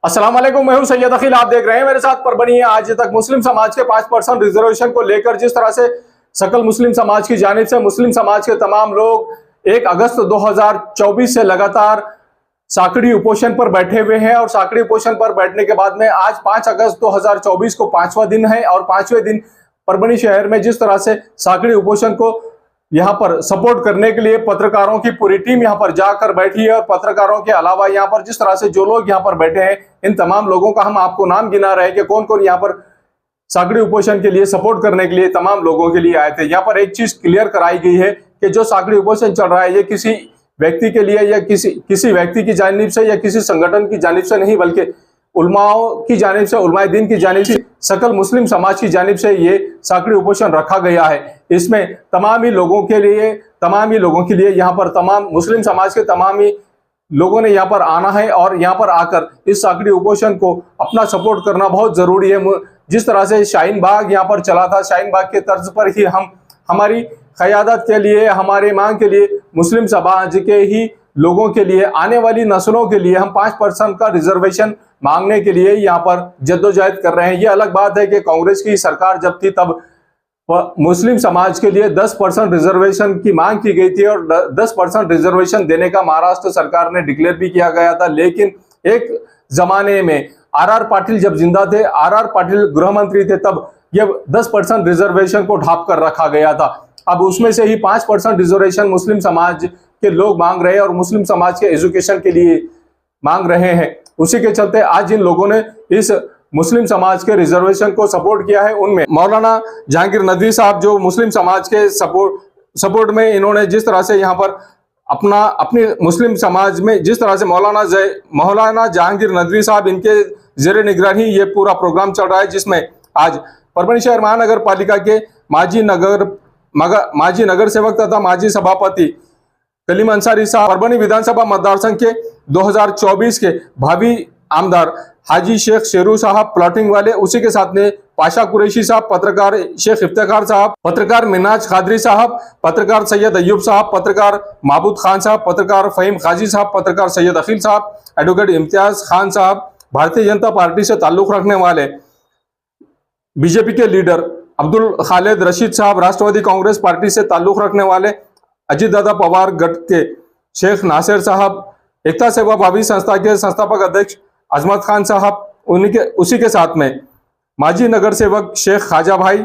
अस्सलाम वालेकुम, मैं हूं सैयद अखिल। आप देख रहे हैं मेरे साथ परभनी है। आज तक मुस्लिम समाज के 5% रिजर्वेशन को लेकर जिस तरह से सकल मुस्लिम समाज की जानिब से मुस्लिम समाज के तमाम लोग 1 अगस्त 2024 से लगातार साकड़ी उपोषण पर बैठे हुए हैं और साकड़ी उपोषण पर बैठने के बाद में आज 5 अगस्त 2024 को 5वां दिन है और 5वें दिन परभनी शहर में जिस तरह से साकड़ी उपोषण को यहाँ पर सपोर्ट करने के लिए पत्रकारों की पूरी टीम यहाँ पर जाकर बैठी है और पत्रकारों के अलावा यहाँ पर जिस तरह से जो लोग यहाँ पर बैठे हैं इन तमाम लोगों का हम आपको नाम गिना रहे हैं कि कौन कौन यहाँ पर साकड़ी उपोषण के लिए सपोर्ट करने के लिए तमाम लोगों के लिए आए थे। यहाँ पर एक चीज क्लियर कराई गई है कि जो साकड़ी उपोषण चल रहा है ये किसी व्यक्ति के लिए या किसी व्यक्ति की जानिब से या किसी संगठन की जानिब से नहीं, बल्कि उलमाओं की जानिब से, उलमाए दीन की जानिब से, सकल मुस्लिम समाज की जानिब से ये साकड़ी उपोषण रखा गया है। इसमें तमाम ही लोगों के लिए यहाँ पर तमाम मुस्लिम समाज के तमाम ही लोगों ने यहाँ पर आना है और यहाँ पर आकर इस साकड़ी उपोषण को अपना सपोर्ट करना बहुत जरूरी है। जिस तरह से शाहीन बाग यहाँ पर चला था, शाहीन बाग के तर्ज पर ही हम हमारी क़यादत के लिए, हमारी मांग के लिए, मुस्लिम समाज के ही लोगों के लिए, आने वाली नस्लों के लिए हम 5% का रिजर्वेशन मांगने के लिए यहाँ पर जद्दोजहद कर रहे हैं। ये अलग बात है कि कांग्रेस की सरकार जब थी तब मुस्लिम समाज के लिए 10% रिजर्वेशन की मांग की गई थी और 10% रिजर्वेशन देने का महाराष्ट्र सरकार ने डिक्लेयर भी किया गया था। लेकिन एक जमाने में आर पाटिल जब जिंदा थे, आर पाटिल गृह मंत्री थे, तब ये 10% रिजर्वेशन को ढांप कर रखा गया था। अब उसमें से ही 5% रिजर्वेशन मुस्लिम समाज के लोग मांग रहे हैं और मुस्लिम समाज के एजुकेशन के लिए मांग रहे हैं। उसी के चलते आज जिन लोगों ने इस मुस्लिम समाज के रिजर्वेशन को सपोर्ट किया है उनमें मौलाना जहांगीर नदवी साहब, जो मुस्लिम समाज के सपोर्ट में इन्होंने जिस तरह से यहाँ पर अपनी मुस्लिम समाज में जिस तरह से मौलाना जहांगीर नदवी साहब, इनके जेर निगरानी ये पूरा प्रोग्राम चल रहा है, जिसमें आज परभनी शहर महानगर पालिका के माजी नगर सेवक तथा माजी सभापति कलीम अंसारी साहब, परभनी विधानसभा मतदार संघ के 2024 के भावी आमदार हाजी शेख शेरू साहब प्लॉटिंग वाले, उसी के साथ में पाशा कुरैशी साहब, पत्रकार शेख इफ्तिखार साहब, पत्रकार मिनाज खादरी साहब, पत्रकार सैयद अयूब साहब, पत्रकार महबूद खान साहब, पत्रकार फहीम खाजी साहब, पत्रकार सैयद अखिल साहब, एडवोकेट इम्तियाज खान साहब, भारतीय जनता पार्टी से ताल्लुक रखने वाले बीजेपी के लीडर अब्दुल खालिद रशीद साहब, राष्ट्रवादी कांग्रेस पार्टी से ताल्लुक रखने वाले अजीत दादा पवार गट के शेख नासिर साहब, एकता सेवा भावी संस्था के संस्थापक अध्यक्ष अजमत खान साहब, उसी के साथ में माजी नगर सेवक शेख खाजा भाई,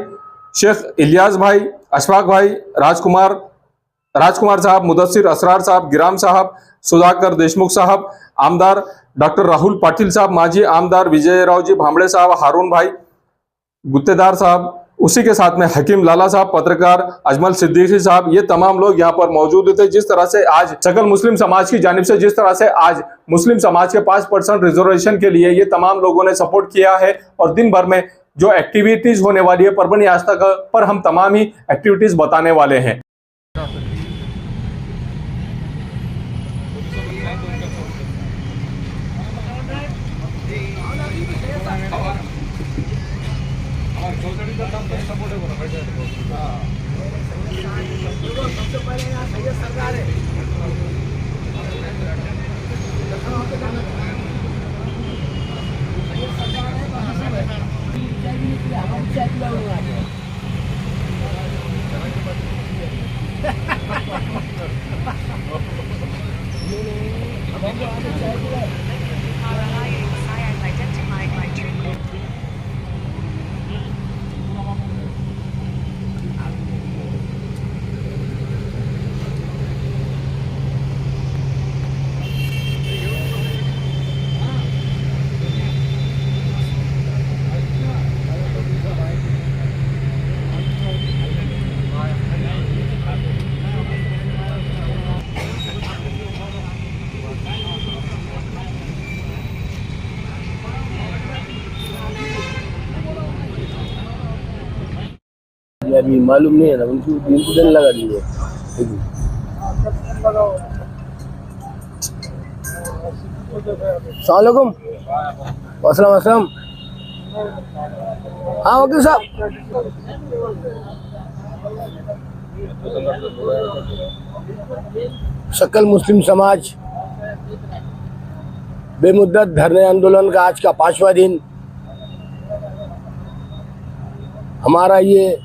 शेख इलियास भाई, अशफाक भाई, राजकुमार साहब, मुदस्सिर असरार साहब, गिराम साहब, सुधाकर देशमुख साहब, आमदार डॉक्टर राहुल पाटिल साहब, माजी आमदार विजयराव जी भांबड़े साहब, हारून भाई गुत्तेदार साहब, उसी के साथ में हकीम लाला साहब, पत्रकार अजमल सिद्दीकी साहब, ये तमाम लोग यहाँ पर मौजूद थे। जिस तरह से आज सकल मुस्लिम समाज की जानिब से जिस तरह से आज मुस्लिम समाज के 5% रिजर्वेशन के लिए ये तमाम लोगों ने सपोर्ट किया है और दिन भर में जो एक्टिविटीज होने वाली है परभनी आज तक पर हम तमाम ही एक्टिविटीज बताने वाले हैं। अभी मालूम नहीं है ना, उनको दिन लगा दीजिए। सलामुअलैकुम। अस्सलाम अस्सलाम। हाँ वकील साहब, सकल मुस्लिम समाज बेमुद्दत धरने आंदोलन का आज का 5वां दिन। हमारा ये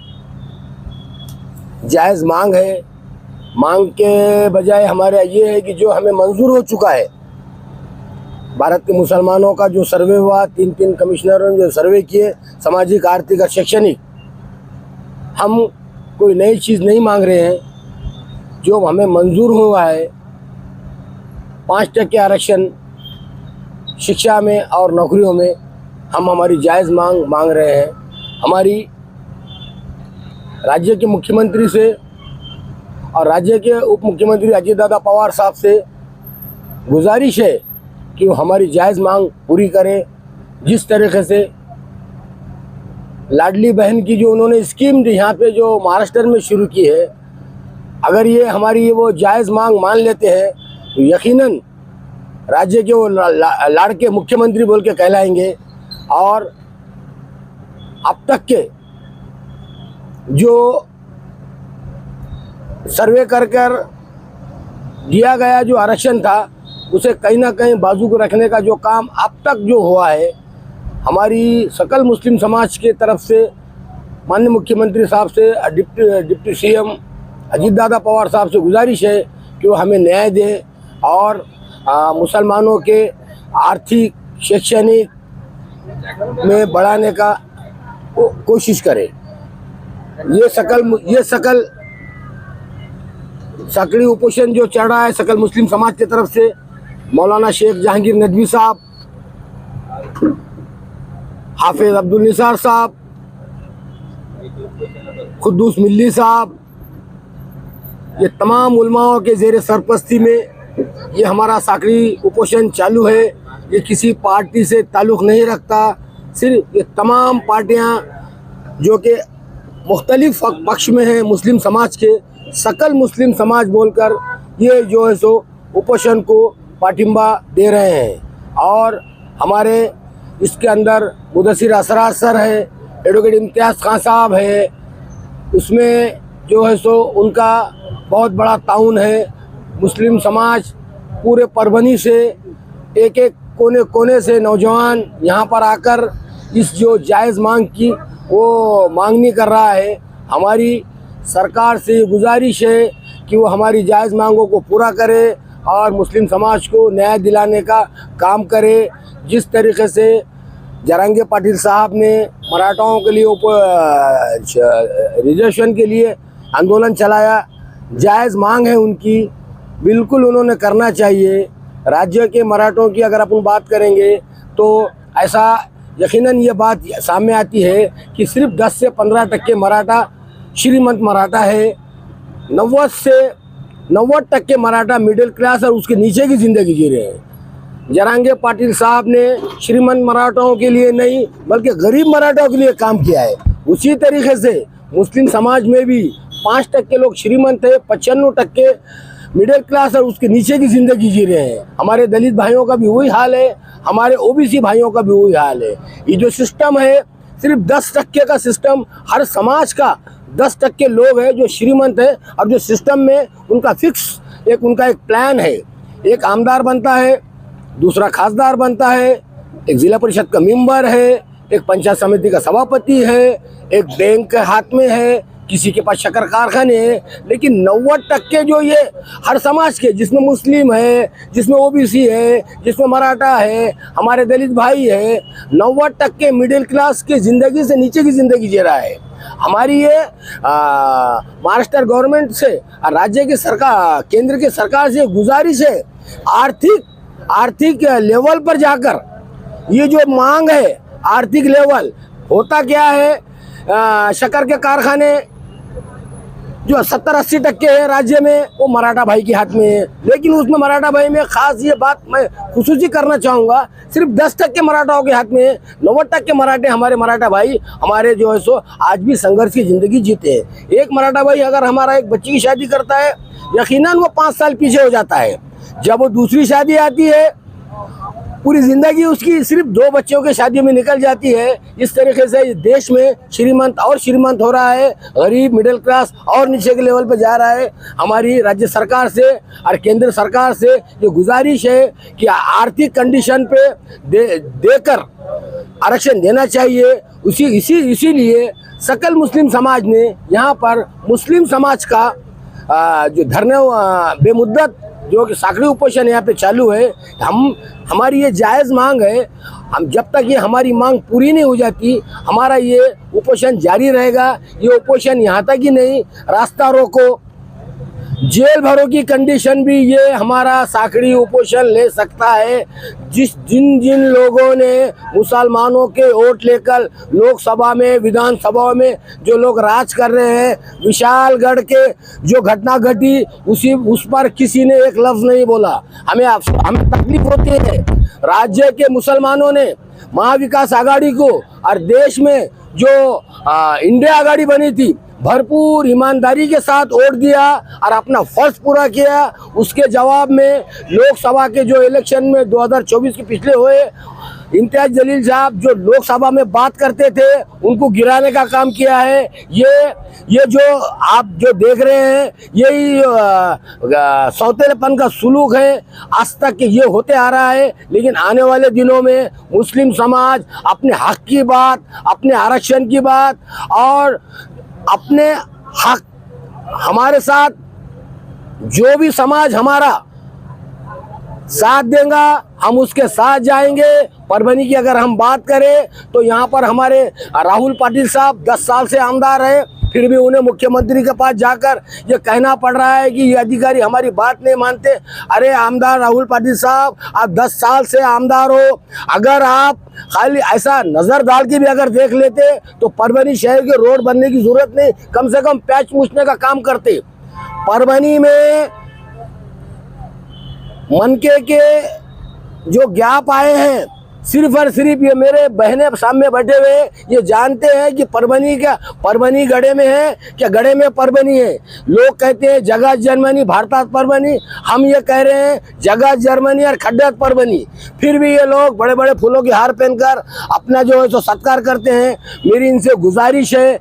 जायज़ मांग है। मांग के बजाय हमारा ये है कि जो हमें मंजूर हो चुका है, भारत के मुसलमानों का जो सर्वे हुआ, 3 कमिश्नरों ने जो सर्वे किए, सामाजिक, आर्थिक और शैक्षणिक, हम कोई नई चीज़ नहीं मांग रहे हैं। जो हमें मंजूर हुआ है 5% आरक्षण शिक्षा में और नौकरियों में, हम हमारी जायज़ मांग रहे हैं। हमारी राज्य के मुख्यमंत्री से और राज्य के उप मुख्यमंत्री अजीत दादा पवार साहब से गुजारिश है कि वो हमारी जायज़ मांग पूरी करें। जिस तरीके से लाडली बहन की जो उन्होंने स्कीम यहाँ पे जो महाराष्ट्र में शुरू की है, अगर ये हमारी वो जायज़ मांग मान लेते हैं तो यकीनन राज्य के वो लाड़के मुख्यमंत्री बोल के कहलाएंगे। और अब तक के जो सर्वे कर दिया गया जो आरक्षण था, उसे कहीं ना कहीं बाजू को रखने का जो काम अब तक जो हुआ है, हमारी सकल मुस्लिम समाज के तरफ से माननीय मुख्यमंत्री साहब से, डिप्टी सीएम अजीत दादा पवार साहब से गुजारिश है कि वो हमें न्याय दें और मुसलमानों के आर्थिक, शैक्षणिक में बढ़ाने का कोशिश करें। ये सकली उपोषण जो चल रहा है सकल मुस्लिम समाज की तरफ से, मौलाना शेख जहांगीर नदवी साहब, हाफिज अब्दुल निसार साहब, खुद्दूस मिल्ली साहब, ये तमाम उलमाओं के ज़ेर सरपरस्ती में ये हमारा साकरी उपोषण चालू है। ये किसी पार्टी से ताल्लुक़ नहीं रखता, सिर्फ ये तमाम पार्टियां जो कि मुख्तलिफ पक्ष में हैं मुस्लिम समाज के, सकल मुस्लिम समाज बोलकर ये जो है सो उपोषण को पाटिंबा दे रहे हैं। और हमारे इसके अंदर मुदस्सिर असरार सर है, एडवोकेट इम्तियाज़ खान साहब है, उसमें जो है सो उनका बहुत बड़ा ताउन है। मुस्लिम समाज पूरे परभनी से एक कोने कोने से नौजवान यहाँ पर आकर इस जो जायज़ मांग की वो मांगनी कर रहा है। हमारी सरकार से गुजारिश है कि वो हमारी जायज़ मांगों को पूरा करे और मुस्लिम समाज को न्याय दिलाने का काम करे। जिस तरीके से जरांगे पाटिल साहब ने मराठाओं के लिए रिजर्वेशन के लिए आंदोलन चलाया, जायज़ मांग है उनकी, बिल्कुल उन्होंने करना चाहिए। राज्य के मराठों की अगर अपन बात करेंगे तो ऐसा यकीनन ये बात सामने आती है कि सिर्फ 10 से 15% मराठा श्रीमंत मराठा है, 90 से 90% मराठा मिडिल क्लास और उसके नीचे की ज़िंदगी जी रहे हैं। जरांगे पाटिल साहब ने श्रीमंत मराठाओं के लिए नहीं बल्कि गरीब मराठाओं के लिए काम किया है। उसी तरीके से मुस्लिम समाज में भी 5% लोग श्रीमंत है, 95% मिडिल क्लास और उसके नीचे की ज़िंदगी जी रहे हैं। हमारे दलित भाइयों का भी वही हाल है, हमारे ओबीसी भाइयों का भी वही हाल है। ये जो सिस्टम है सिर्फ 10% का सिस्टम, हर समाज का 10% लोग हैं जो श्रीमंत है और जो सिस्टम में उनका फिक्स उनका एक प्लान है। एक आमदार बनता है, दूसरा खासदार बनता है, एक जिला परिषद का मेंबर है, एक पंचायत समिति का सभापति है, एक बैंक के हाथ में है, किसी के पास शक्कर कारखाने हैं। लेकिन 90% जो ये हर समाज के, जिसमें मुस्लिम है, जिसमें ओबीसी है, जिसमें मराठा है, हमारे दलित भाई है, 90% मिडिल क्लास की ज़िंदगी से नीचे की ज़िंदगी जी रहा है। हमारी ये महाराष्ट्र गवर्नमेंट से और राज्य की सरकार, केंद्र की सरकार से गुजारिश है, आर्थिक लेवल पर जाकर ये जो मांग है, आर्थिक लेवल होता क्या है, शक्कर के कारखाने जो 70-80% है राज्य में, वो मराठा भाई के हाथ में है। लेकिन उसमें मराठा भाई में खास ये बात मैं खुसूसी करना चाहूँगा, सिर्फ 10% मराठाओं के हाथ में है। 90% मराठे, हमारे मराठा भाई हमारे जो है सो आज भी संघर्ष की ज़िंदगी जीते हैं। एक मराठा भाई अगर हमारा एक बच्ची की शादी करता है, यकीनन वो 5 साल पीछे हो जाता है। जब वो दूसरी शादी आती है पूरी जिंदगी उसकी सिर्फ 2 बच्चों के शादी में निकल जाती है। इस तरीके से इस देश में श्रीमंत और श्रीमंत हो रहा है, गरीब मिडिल क्लास और नीचे के लेवल पे जा रहा है। हमारी राज्य सरकार से और केंद्र सरकार से ये गुजारिश है कि आर्थिक कंडीशन पे देकर आरक्षण देना चाहिए। इसीलिए सकल मुस्लिम समाज ने यहाँ पर मुस्लिम समाज का जो धरने बेमुद्दत जो कि साखड़ी उपोषण यहाँ पे चालू है, हमारी ये जायज़ मांग है। हम जब तक ये हमारी मांग पूरी नहीं हो जाती हमारा ये उपोषण जारी रहेगा। ये उपोषण यहाँ तक ही नहीं, रास्ता रोको, जेल भरों की कंडीशन भी ये हमारा साखड़ी उपोषण ले सकता है। जिन लोगों ने मुसलमानों के वोट लेकर लोकसभा में विधानसभा में जो लोग राज कर रहे हैं, विशालगढ़ के जो घटना घटी उस पर किसी ने एक लफ्ज़ नहीं बोला। हमें तकलीफ होती है। राज्य के मुसलमानों ने महाविकास आघाड़ी को और देश में जो इंडिया आघाड़ी बनी थी भरपूर ईमानदारी के साथ वोट दिया और अपना फर्ज पूरा किया। उसके जवाब में लोकसभा के जो इलेक्शन में 2024 के पिछले हुए, इम्तियाज जलील साहब जो लोकसभा में बात करते थे उनको गिराने का काम किया है। ये जो आप जो देख रहे हैं यही सौतेलेपन का सुलूक है, आज तक ये होते आ रहा है। लेकिन आने वाले दिनों में मुस्लिम समाज अपने हक की बात, अपने आरक्षण की बात और अपने हक हमारे साथ जो भी समाज हमारा साथ देगा हम उसके साथ जाएंगे। परभनी की अगर हम बात करें तो यहाँ पर हमारे राहुल पाटिल साहब 10 साल से आमदार है, फिर भी उन्हें मुख्यमंत्री के पास जाकर ये कहना पड़ रहा है कि ये अधिकारी हमारी बात नहीं मानते। अरे आमदार राहुल पाटिल साहब, आप 10 साल से आमदार हो, अगर आप खाली ऐसा नज़र डाल के भी अगर देख लेते तो परभनी शहर के रोड बनने की जरूरत नहीं, कम से कम पैच पूछने का काम करते। परभनी में मनके के जो ज्ञाप आए हैं, सिर्फ और सिर्फ ये मेरे बहने सामने बैठे हुए ये जानते हैं कि परभनी गढ़े में है क्या गढ़े में परभनी है। लोग कहते हैं जगह जर्मनी भारतात परभनी, हम ये कह रहे हैं जगह जर्मनी और खड्डत परभनी। फिर भी ये लोग बड़े बड़े फूलों के हार पहनकर अपना जो है सो सत्कार करते हैं। मेरी इनसे गुजारिश है,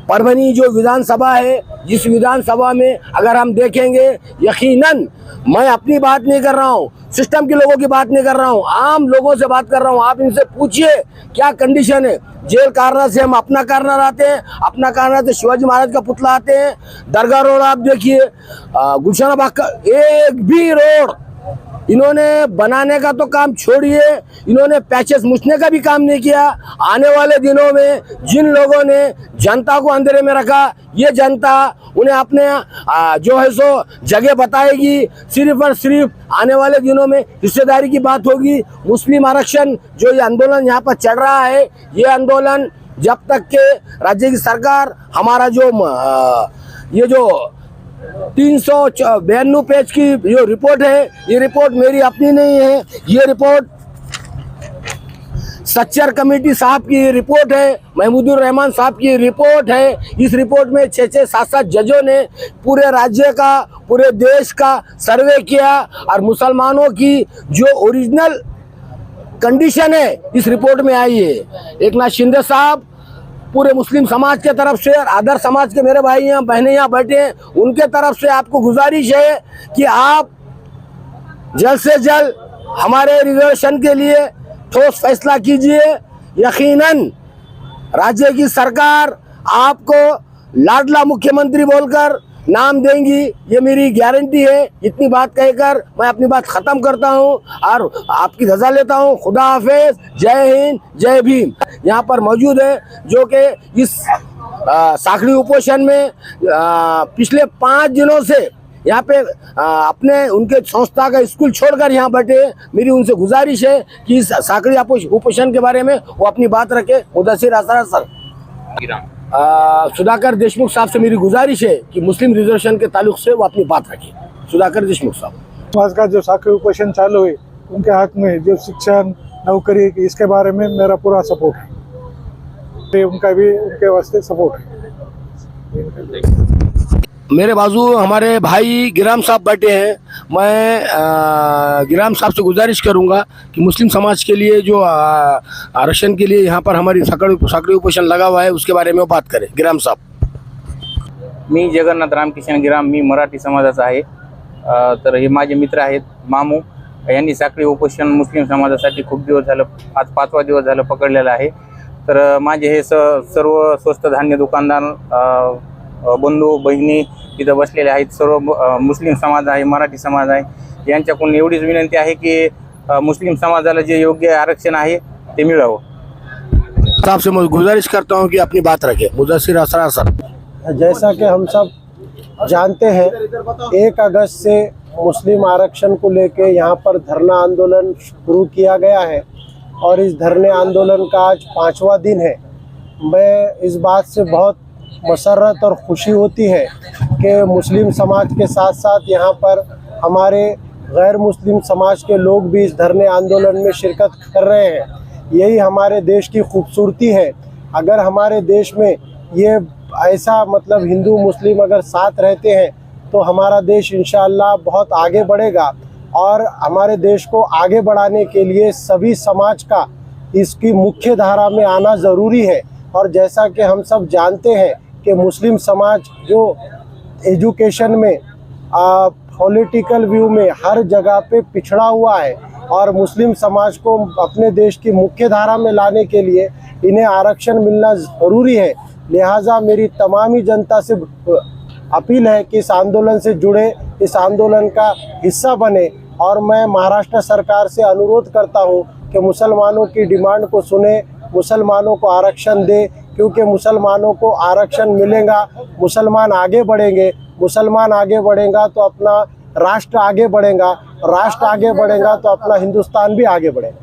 परभनी जो विधानसभा है, जिस विधानसभा में अगर हम देखेंगे, यकीनन मैं अपनी बात नहीं कर रहा हूँ, सिस्टम के लोगों की बात नहीं कर रहा हूँ, आम लोगों से बात कर रहा हूँ। आप इनसे पूछिए क्या कंडीशन है। जेल कारना से हम अपना कारना आते हैं, अपना कारना से शिवाजी महाराज का पुतला आते हैं। दरगाह रोड आप देखिए, गुलशन बाग का एक भी रोड इन्होंने बनाने का तो काम छोड़िए, इन्होंने पैचेस मुछने का भी काम नहीं किया। आने वाले दिनों में जिन लोगों ने जनता को अंधेरे में रखा, ये जनता उन्हें अपने जो है सो जगह बताएगी। सिर्फ और सिर्फ आने वाले दिनों में हिस्सेदारी की बात होगी। मुस्लिम आरक्षण जो ये आंदोलन यहाँ पर चल रहा है, ये आंदोलन जब तक के राज्य की सरकार हमारा जो ये जो 392 पेज की जो रिपोर्ट है, ये रिपोर्ट मेरी अपनी नहीं है, ये रिपोर्ट सच्चर कमेटी साहब की रिपोर्ट है, महमूदुर रहमान साहब की रिपोर्ट है। इस रिपोर्ट में 6-6, 7-7 जजों ने पूरे राज्य का, पूरे देश का सर्वे किया और मुसलमानों की जो ओरिजिनल कंडीशन है इस रिपोर्ट में आई है। एकनाथ शिंदे साहब पूरे मुस्लिम समाज के तरफ से और अदर समाज के मेरे भाई यहाँ बहनें यहाँ बैठे हैं, उनके तरफ से आपको गुजारिश है कि आप जल्द से जल्द हमारे रिजर्वेशन के लिए ठोस फैसला कीजिए। यकीनन राज्य की सरकार आपको लाडला मुख्यमंत्री बोलकर नाम देंगी, ये मेरी गारंटी है। इतनी बात कहकर मैं अपनी बात ख़त्म करता हूँ और आपकी रजा लेता हूँ। खुदा हाफिज, जय हिंद, जय भीम। यहाँ पर मौजूद है जो कि इस साखड़ी उपोषण में पिछले 5 दिनों से यहाँ पे अपने उनके संस्था का स्कूल छोड़कर यहाँ बैठे। मेरी उनसे गुजारिश है कि इस साखड़ी उपोषण के बारे में वो अपनी बात रखे। मुदस्सिर असरार सर, सुधाकर देशमुख साहब से मेरी गुजारिश है कि मुस्लिम रिजर्वेशन के ताल्लुक से वो अपनी बात रखें। सुधाकर देशमुख साहब। आज का जो साखड़ी उपोषण चालू है उनके हक में जो शिक्षण, नौकरी, इसके बारे में मेरा पूरा सपोर्ट है, उनका भी उनके वास्ते सपोर्ट है। मेरे बाजू हमारे भाई गिराम साहब बैठे हैं। मैं गिराम साहब से गुजारिश करूंगा कि मुस्लिम समाज के लिए जो आरक्षण के लिए यहाँ पर हमारी साखळी उपोषण लगा हुआ है उसके बारे में बात करें। गिराम साहब। मी जगन्नाथ रामकिशन गिराम, मी मराठी समाजाचा आहे। तर हे माझे मित्र आहेत मामू, यांनी साखळी उपोषण मुस्लिम समाजासाठी खूप दिवस झालं, आज 5वा दिवस झालं पकडलेलं आहे। तर माझे हे सर्व स्वस्त धान्य दुकानदार बंधू भगिनी इथं बसलेले आहेत। सर्व मुस्लिम समाज आहे, मराठी समाज आहे, यांच्याकडून एवढीच विनंती आहे की मुस्लिम समाजाला जे योग्य आरक्षण आहे ते मिळावं। साहब से मैं गुजारिश करता हूँ कि अपनी बात रखें। मुदस्सिर असरार सर। जैसा कि हम सब जानते हैं, 1 अगस्त से मुस्लिम आरक्षण को लेके यहाँ पर धरना आंदोलन शुरू किया गया है और इस धरने आंदोलन का आज 5वां दिन है। मैं इस बात से बहुत मसरत और खुशी होती है कि मुस्लिम समाज के साथ साथ यहाँ पर हमारे गैर मुस्लिम समाज के लोग भी इस धरने आंदोलन में शिरकत कर रहे हैं। यही हमारे देश की खूबसूरती है। अगर हमारे देश में ये ऐसा मतलब हिंदू मुस्लिम अगर साथ रहते हैं तो हमारा देश इंशाअल्लाह बहुत आगे बढ़ेगा और हमारे देश को आगे बढ़ाने के लिए सभी समाज का इसकी मुख्य धारा में आना ज़रूरी है। और जैसा कि हम सब जानते हैं कि मुस्लिम समाज जो एजुकेशन में पॉलिटिकल व्यू में हर जगह पे पिछड़ा हुआ है और मुस्लिम समाज को अपने देश की मुख्य धारा में लाने के लिए इन्हें आरक्षण मिलना ज़रूरी है। लिहाजा मेरी तमामी जनता से अपील है कि इस आंदोलन से जुड़े, इस आंदोलन का हिस्सा बने और मैं महाराष्ट्र सरकार से अनुरोध करता हूं कि मुसलमानों की डिमांड को सुने, मुसलमानों को आरक्षण दे, क्योंकि मुसलमानों को आरक्षण मिलेगा, मुसलमान आगे बढ़ेंगे, मुसलमान आगे बढ़ेगा तो अपना राष्ट्र आगे बढ़ेगा, राष्ट्र आगे बढ़ेगा तो अपना हिंदुस्तान भी आगे बढ़ेगा।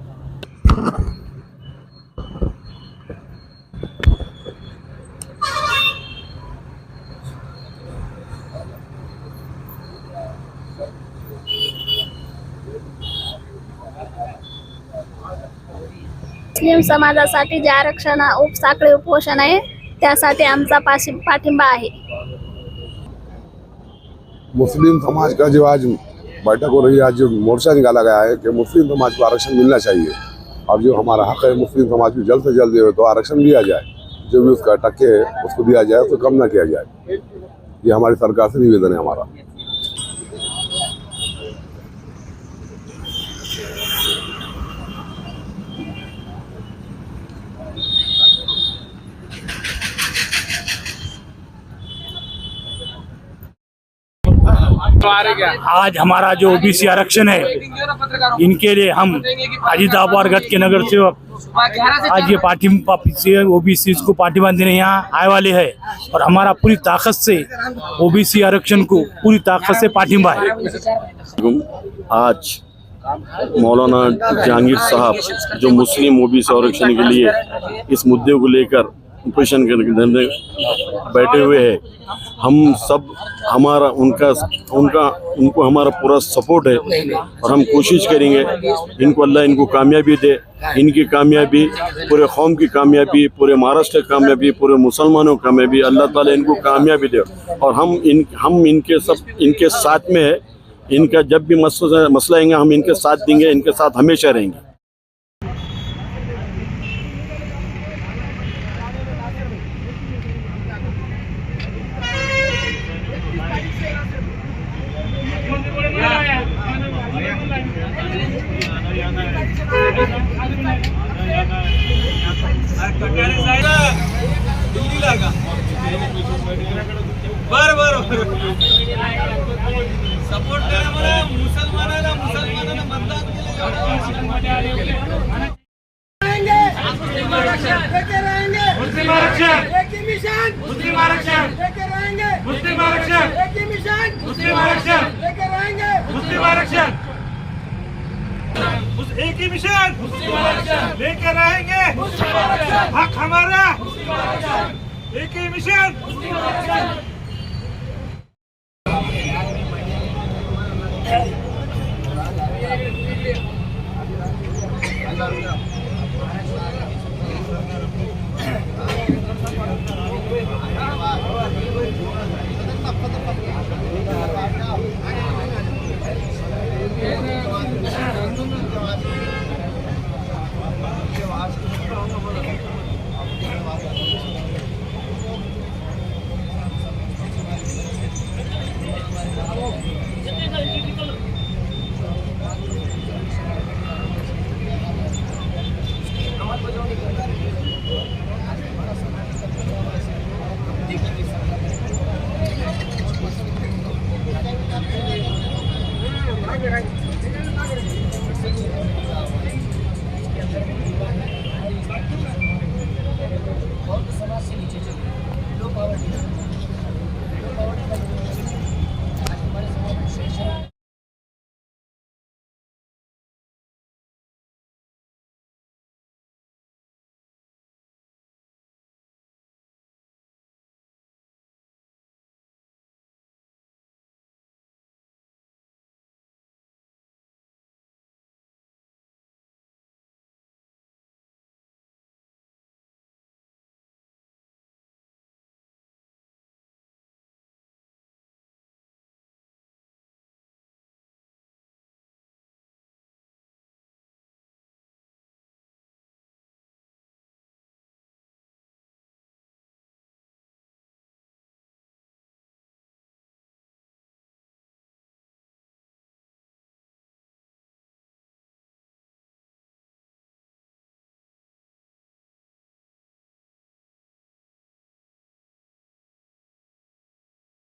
मुस्लिम समाजासाठी जे आरक्षण साखळी उपोषण आहे त्यासाठी आमचा पाठिंबा आहे। मुस्लिम समाज का जो आज बैठक हो रही है, आज जो मोर्चा निकाला गया है कि मुस्लिम समाज को आरक्षण मिलना चाहिए और जो हमारा हक है मुस्लिम समाज को जल्द से जल्द तो आरक्षण दिया जाए, जो भी उसका टक्के है उसको दिया जाए, उसको कम ना किया जाए। ये हमारी सरकार से निवेदन है हमारा। आज हमारा जो ओबीसी आरक्षण है इनके लिए हम अजीताबाद गत के नगर सेवक आज ये पार्टिंबा से ओबीसी को पार्टिबा देने यहाँ आए वाले है और हमारा पूरी ताकत से ओबीसी आरक्षण को पूरी ताकत से पार्टिबा है। आज मौलाना जहांगीर साहब जो मुस्लिम ओबीसी आरक्षण के लिए इस मुद्दे को लेकर उपोषण करने बैठे हुए हैं, हम सब हमारा उनको हमारा पूरा सपोर्ट है और हम कोशिश करेंगे इनको अल्लाह इनको कामयाबी दे। इनकी कामयाबी पूरे कौम की कामयाबी, पूरे महाराष्ट्र की कामयाबी, पूरे मुसलमानों की कामयाबी, अल्लाह ताला इनको कामयाबी दे। और हम इनके साथ में है। इनका जब भी मसला आएंगे हम इनके साथ देंगे, इनके साथ हमेशा रहेंगे। सपोर्ट करा मला मुसलमानाला मतदान मुस्लिम आरक्षण लेके रहेंगे, मुस्लिम आरक्षण एक ही मिशन, मुस्लिम आरक्षण लेके रहेंगे, मुस्लिम आरक्षण एक ही मिशन, मुस्लिम आरक्षण लेके रहेंगे, मुस्लिम आरक्षण एक ही मिशन, मुस्लिम आरक्षण लेके रहेंगे, मुस्लिम आरक्षण हक हमारा, मुस्लिम आरक्षण एक ही मिशन, मुस्लिम आरक्षण।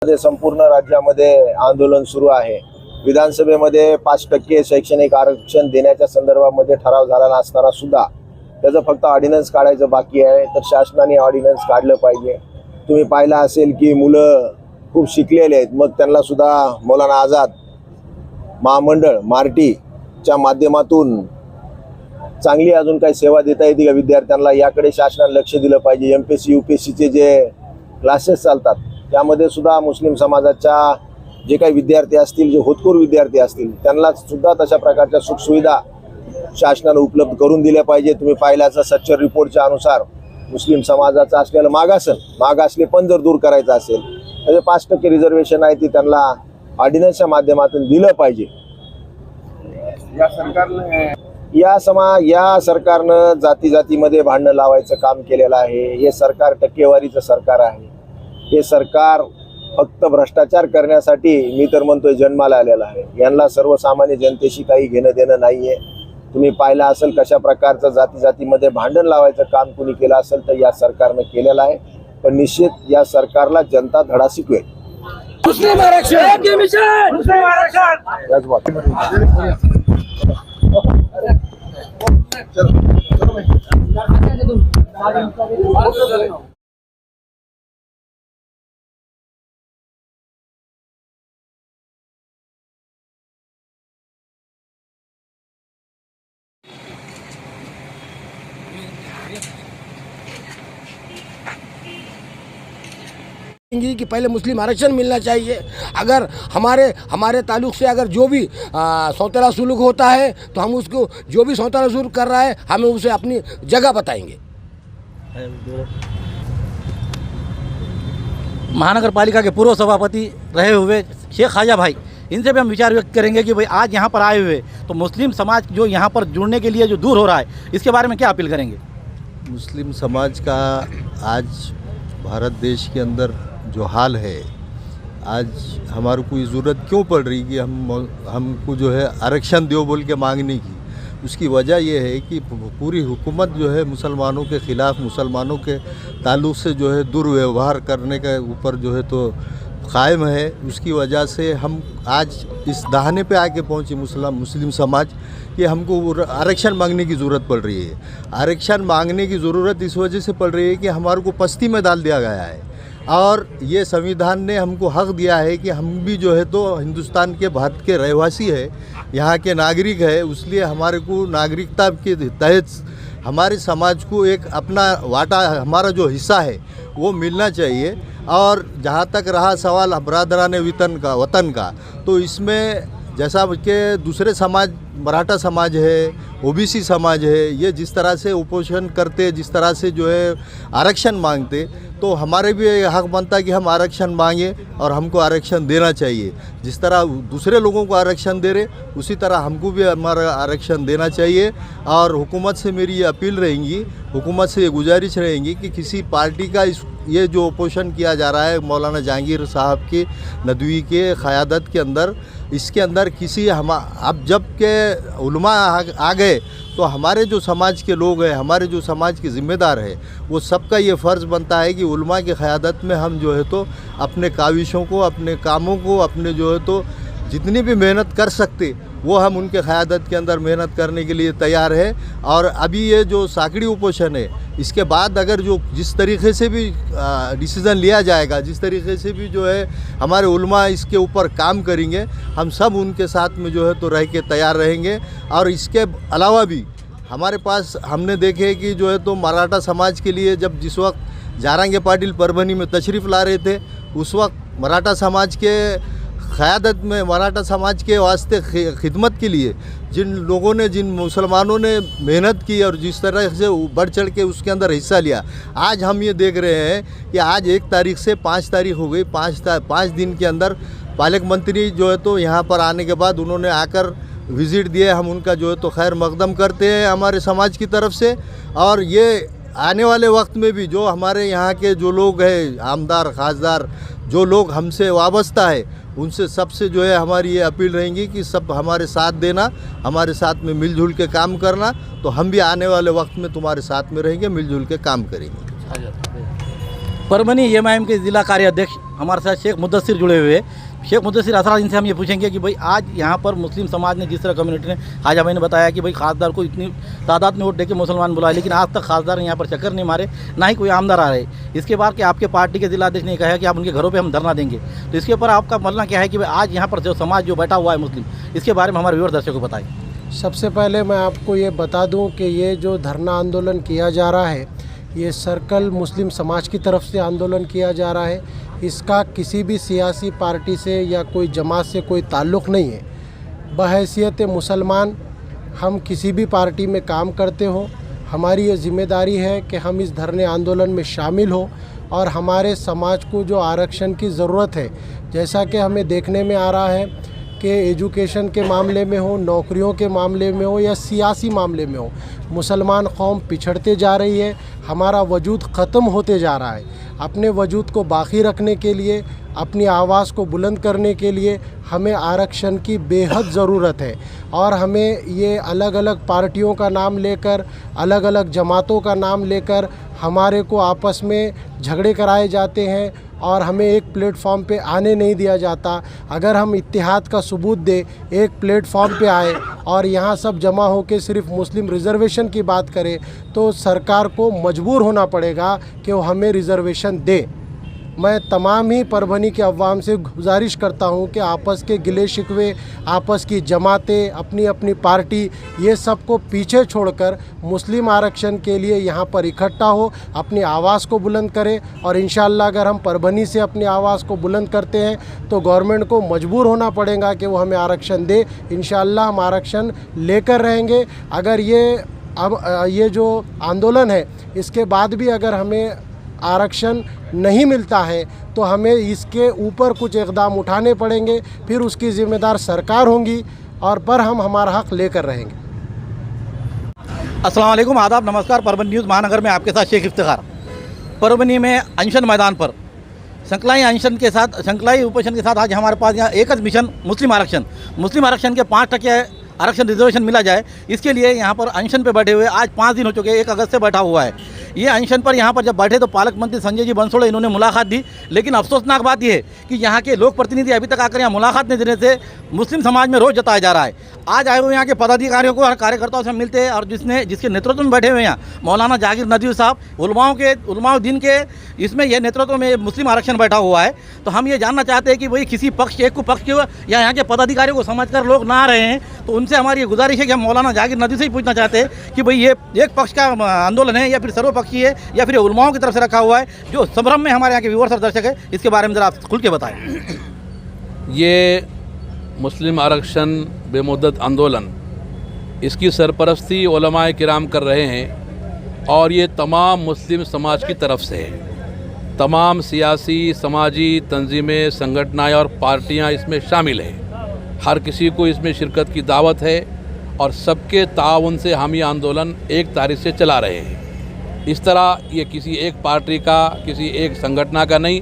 संपूर्ण राज्यामध्ये आंदोलन सुरू आहे. विधानसभेमध्ये 5% शैक्षणिक आरक्षण देण्याच्या संदर्भामध्ये ठराव झाला नसताना सुद्धा त्याचं फक्त ऑर्डिनन्स काढायचं बाकी आहे. तर शासनाने ऑर्डिनन्स काढलं पाहिजे. तुम्ही पाहिलं असेल की मुलं खूप शिकलेले आहेत, मग त्यांना सुद्धा मौलाना आझाद महामंडळ मार्टीच्या माध्यमातून चांगली अजून काही सेवा देता येते का विद्यार्थ्यांना, याकडे शासनाने लक्ष दिलं पाहिजे. MPSC UPSCचे जे क्लासेस चालतात त्यामध्ये सुद्धा मुस्लिम समाजाच्या जे काही विद्यार्थी असतील, जे होतकरू विद्यार्थी असतील, त्यांना सुद्धा तशा प्रकारच्या सुखसुविधा शासनाने उपलब्ध करून दिल्या पाहिजे. तुम्ही पाहिल्याचं सच्चर रिपोर्टच्या अनुसार मुस्लिम समाजाचं असलेलं मागासलेपण जर दूर करायचं असेल तर 5% रिझर्वेशन आहे ती त्यांना ऑर्डिनन्सच्या माध्यमातून दिलं पाहिजे. या सरकारनं जातीमध्ये भांडणं लावायचं काम केलेलं आहे. हे सरकार टक्केवारीचं सरकार आहे. हे सरकार फक्त भ्रष्टाचार करण्यासाठी मी तर म्हणतोय जन्माला आलेला आहे. यांना सर्वसामान्य जनतेशी काही घेणं देणं नाहीये. तुम्ही पाहिलं असेल कशा प्रकारचं जातीमध्ये भांडण लावायचं काम कुणी केलं असेल तर या सरकारनं केलेलं आहे. पण निश्चित या सरकारला जनता धडा शिकवेल. मुस्लिम आरक्षण, मुस्लिम आरक्षण. कि पहले मुस्लिम आरक्षण मिलना चाहिए. अगर हमारे ताल्लुक से अगर जो भी सौतेला सुलूक होता है तो हम उसको, जो भी सौतेला सुलूक कर रहा है हमें उसे अपनी जगह बताएंगे. महानगर पालिका के पूर्व सभापति रहे हुए शेख ख्वाजा भाई, इनसे भी हम विचार व्यक्त करेंगे कि भाई आज यहाँ पर आए हुए तो मुस्लिम समाज जो यहाँ पर जुड़ने के लिए जो दूर हो रहा है, इसके बारे में क्या अपील करेंगे. मुस्लिम समाज का आज भारत देश के अंदर जो हाल है, आज हमारे को ज़रूरत क्यों पड़ रही कि हमको जो है आरक्षण दो बोल के मांगने की. उसकी वजह यह है कि पूरी हुकूमत जो है मुसलमानों के ख़िलाफ़, मुसलमानों के ताल्लुक़ से जो है दुर्व्यवहार करने के ऊपर जो है तो कायम है. उसकी वजह से हम आज इस दहाने पे आके पहुँचे मुस्लिम समाज कि हमको आरक्षण मांगने की ज़रूरत पड़ रही है. आरक्षण मांगने की ज़रूरत इस वजह से पड़ रही है कि हमारे को पस्ती में डाल दिया गया है और ये संविधान ने हमको हक दिया है कि हम भी जो है तो हिंदुस्तान के भारत के रहवासी है, यहाँ के नागरिक है. इसलिए हमारे को नागरिकता के तहत हमारे समाज को एक अपना वाटा, हमारा जो हिस्सा है वो मिलना चाहिए. और जहाँ तक रहा सवाल बरादराने वतन का, तो इसमें जैसा कि दूसरे समाज, मराठा समाज है, OBC समाज है, ये जिस तरह से उपोषण करते, जिस तरह से जो है आरक्षण मांगते, तो हमारे भी हक बनता है कि हम आरक्षण मांगे और हमको आरक्षण देना चाहिए. जिस तरह दूसरे लोगों को आरक्षण दे रहे उसी तरह हमको भी हमारा आरक्षण देना चाहिए. और हुकूमत से मेरी ये अपील रहेंगी, हुकूमत से ये गुजारिश रहेंगी कि किसी पार्टी का ये जो अपोजिशन किया जा रहा है मौलाना जहांगीर साहब के नदवी के क़यादत के अंदर, इसके अंदर किसी अब जब के उलमा आ गए तो हमारे जो समाज के लोग हैं, हमारे जो समाज के ज़िम्मेदार हैं, वो सबका ये फ़र्ज़ बनता है कि उलमा की क़यादत में हम जो है तो अपने काविशों को, अपने कामों को, अपने जो है तो जितनी भी मेहनत कर सकते वो हम उनके क़यादत के अंदर मेहनत करने के लिए तैयार है. और अभी ये जो साकड़ी उपोषण है, इसके बाद अगर जो जिस तरीके से भी डिसीज़न लिया जाएगा, जिस तरीके से भी जो है हमारे उलमा इसके ऊपर काम करेंगे, हम सब उनके साथ में जो है तो रह के तैयार रहेंगे. और इसके अलावा भी हमारे पास हमने देखे कि जो है तो मराठा समाज के लिए जब जिस वक्त जारंगे पाटिल परभनी में तशरीफ़ ला रहे थे, उस वक्त मराठा समाज के क़यादत में, मराठा समाज के वास्ते खिदमत के लिए जिन लोगों ने, जिन मुसलमानों ने मेहनत की और जिस तरह से बढ़ चढ़ के उसके अंदर हिस्सा लिया, आज हम ये देख रहे हैं कि आज 1 तारीख से 5 तारीख हो गई. 5 दिन के अंदर पालक मंत्री जो है तो यहाँ पर आने के बाद उन्होंने आकर विज़िट दिए. हम उनका जो है तो खैर मकदम करते हैं हमारे समाज की तरफ से. और ये आने वाले वक्त में भी जो हमारे यहाँ के जो लोग हैं, आमदार खासदार जो लोग हमसे वाबस्ता है, उनसे सबसे जो है हमारी ये अपील रहेंगी कि सब हमारे साथ देना, हमारे साथ में मिलजुल के काम करना. तो हम भी आने वाले वक्त में तुम्हारे साथ में रहेंगे, मिलजुल के काम करेंगे. परभनी एमआईएम के जिला कार्याध्यक्ष हमारे साथ शेख मुद्दसिर जुड़े हुए हैं। शेख मुद्दसिर असरार, इनसे हम ये पूछेंगे कि भाई आज यहाँ पर मुस्लिम समाज ने, जिस तरह कम्युनिटी ने, ख्वाजा भाई ने बताया कि भाई खासदार को इतनी तादाद में वोट देके मुसलमान बुलाए, लेकिन आज तक खासदार ने यहाँ पर चक्कर नहीं मारे, ना ही कोई आमदार आ रहे। इसके बाद कि आपके पार्टी के जिलाध्यक्ष ने कहा है कि आप उनके घरों पर हम धरना देंगे, तो इसके ऊपर आपका बोलना क्या है कि भाई आज यहाँ पर जो समाज जो बैठा हुआ है मुस्लिम, इसके बारे में हमारे व्यूअर दर्शकों को बताएं। सबसे पहले मैं आपको ये बता दूं कि ये जो धरना आंदोलन किया जा रहा है, ये सर्कल मुस्लिम समाज की तरफ से आंदोलन किया जा रहा है। इसका किसी भी सियासी पार्टी से या कोई जमात से कोई ताल्लुक़ नहीं है। बहैसियत मुसलमान हम किसी भी पार्टी में काम करते हो, हमारी ये ज़िम्मेदारी है कि हम इस धरने आंदोलन में शामिल हो और हमारे समाज को जो आरक्षण की ज़रूरत है, जैसा कि हमें देखने में आ रहा है कि एजुकेशन के मामले में हो, नौकरियों के मामले में हो या सियासी मामले में हो, मुसलमान कौम पिछड़ते जा रही है, हमारा वजूद ख़त्म होते जा रहा है। अपने वजूद को बाकी रखने के लिए, अपनी आवाज़ को बुलंद करने के लिए हमें आरक्षण की बेहद ज़रूरत है। और हमें ये अलग अलग पार्टियों का नाम लेकर, अलग अलग जमातों का नाम लेकर हमारे को आपस में झगड़े कराए जाते हैं और हमें एक प्लेटफॉर्म पे आने नहीं दिया जाता। अगर हम इत्तेहाद का सबूत दे, एक प्लेटफॉर्म पे आए और यहाँ सब जमा होकर सिर्फ मुस्लिम रिज़र्वेशन की बात करें, तो सरकार को मजबूर होना पड़ेगा कि वो हमें रिज़र्वेशन दे। मैं तमाम ही परभनी के अवाम से गुजारिश करता हूं कि आपस के गिले शिकवे, आपस की जमातें, अपनी अपनी पार्टी, ये सब को पीछे छोड़कर मुस्लिम आरक्षण के लिए यहाँ पर इकट्ठा हो, अपनी आवाज़ को बुलंद करें। और इंशाअल्लाह अगर हम परभनी से अपनी आवाज़ को बुलंद करते हैं तो गवर्नमेंट को मजबूर होना पड़ेगा कि वो हमें आरक्षण दे। इंशाअल्लाह हम आरक्षण लेकर रहेंगे। अगर ये जो आंदोलन है, इसके बाद भी अगर हमें आरक्षण नहीं मिलता है तो हमें इसके ऊपर कुछ इक़दाम उठाने पड़ेंगे, फिर उसकी ज़िम्मेदार सरकार होंगी और पर हम हमारा हक़ लेकर रहेंगे। अस्सलाम वालेकुम, आदाब, नमस्कार। परभनी न्यूज़ महानगर में आपके साथ शेख इफ्तिखार। परभनी में अनशन मैदान पर शंकलाई उपोषण के साथ आज हमारे पास यहाँ एक मिशन मुस्लिम आरक्षण के 5% आरक्षण रिजर्वेशन मिला जाए, इसके लिए यहाँ पर अनशन पे बैठे हुए आज 5 दिन हो चुके हैं, 1 अगस्त से बैठा हुआ है। ये अनशन पर यहाँ पर जब बैठे तो पालक मंत्री संजय जी बंसोड़े इन्होंने मुलाकात दी, लेकिन अफसोसनाक बात यह है कि यहाँ के लोक प्रतिनिधि अभी तक आकर यहाँ मुलाकात नहीं देने से मुस्लिम समाज में रोष जताया जा रहा है। आज आए हुए यहाँ के पदाधिकारियों को और कार्यकर्ताओं से मिलते हैं और जिसके नेतृत्व में बैठे हुए यहाँ मौलाना जाकिर नदवी साहब, उलमाउद्दीन के इसमें यह नेतृत्व में मुस्लिम आरक्षण बैठा हुआ है। तो हम ये जानना चाहते हैं कि भाई किसी पक्ष एक को पक्ष या यहाँ के पदाधिकारियों को समझकर लोग ना आ रहे हैं, तो उनसे हमारी ये गुजारिश है कि हम मौलाना जाकिर नदवी से ही पूछना चाहते हैं कि भाई ये एक पक्ष का आंदोलन है या फिर सर्वपक्षीय है या फिर उलमाओं की तरफ से रखा हुआ है, जो संभ्रम में हमारे यहाँ के व्यूअर्स और दर्शक है, इसके बारे में ज़रा आप खुल के बताएं। ये मुस्लिम आरक्षण बेमुद्दत आंदोलन, इसकी सरपरस्ती उलमाए किराम कर रहे हैं और ये तमाम मुस्लिम समाज की तरफ से है। तमाम सियासी, समाजी तंजीमें, संगठनाएँ और पार्टियाँ इसमें शामिल हैं। हर किसी को इसमें शिरकत की दावत है और सबके ताउन से हम ये आंदोलन 1 तारीख से चला रहे हैं। इस तरह ये किसी एक पार्टी का, किसी एक संगठन का नहीं,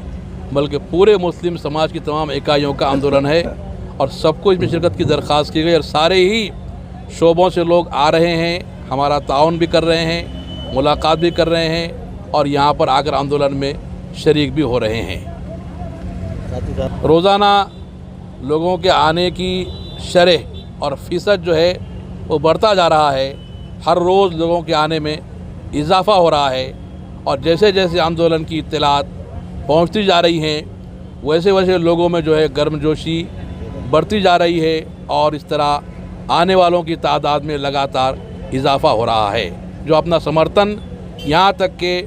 बल्कि पूरे मुस्लिम समाज की तमाम इकाइयों का आंदोलन है और सबको इसमें शिरकत की दरख्वास्त की गई और सारे ही शोबों से लोग आ रहे हैं, हमारा ताउन भी कर रहे हैं, मुलाकात भी कर रहे हैं और यहाँ पर आकर आंदोलन में शरीक भी हो रहे हैं। रोज़ाना लोगों के आने की शरह और फ़ीसद जो है वो बढ़ता जा रहा है। हर रोज़ लोगों के आने में इजाफ़ा हो रहा है और जैसे जैसे आंदोलन की इत्तलात पहुंचती जा रही हैं, वैसे वैसे लोगों में जो है गर्मजोशी बढ़ती जा रही है और इस तरह आने वालों की तादाद में लगातार इजाफ़ा हो रहा है, जो अपना समर्थन यहाँ तक के